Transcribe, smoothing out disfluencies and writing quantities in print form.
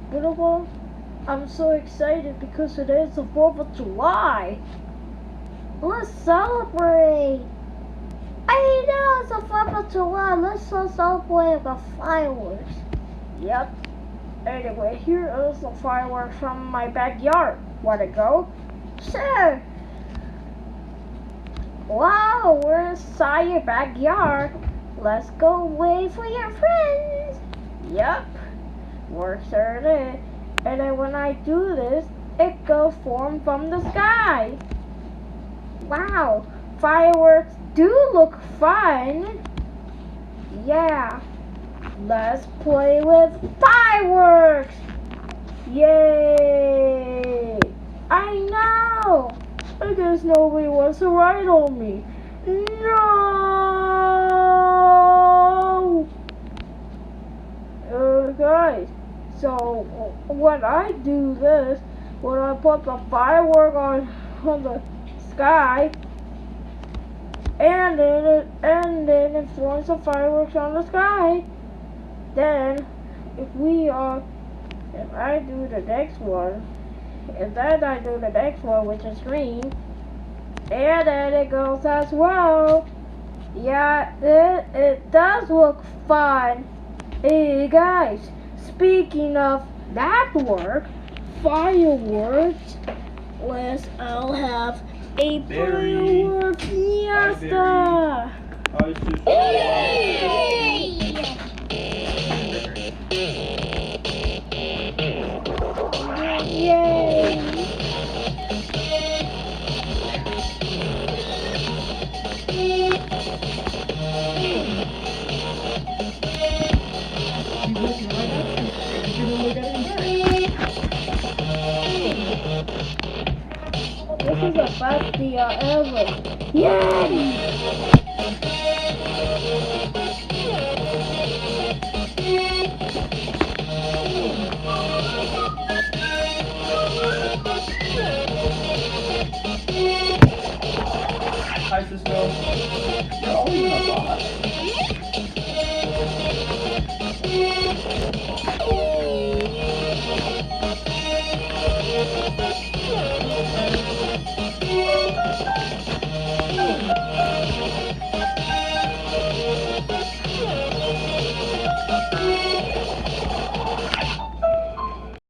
Beautiful. I'm so excited because today is the 4th of July. Let's celebrate. I know it's the 4th of July. Let's celebrate with fireworks. Yep. Anyway, here is the fireworks from my backyard. Wanna go? Sure. Wow, we're inside your backyard. Let's go wait for your friends. Yep. We're certain. And then when I do this, it goes form from the sky. Wow, fireworks do look fun. Yeah, let's play with fireworks. Yay! I know. I guess nobody wants to ride on me. No! Guys. So when I do this, when I put the firework on the sky, and then it forms the fireworks on the sky, then if I do the next one, and then I do the next one, which is green, and then it goes as well. Yeah, it does look fun. Hey guys. Speaking of that fireworks, I'll have a firework fiesta. Yay! This is the best day ever. Yay! Hi, Cisco. You're always in a box.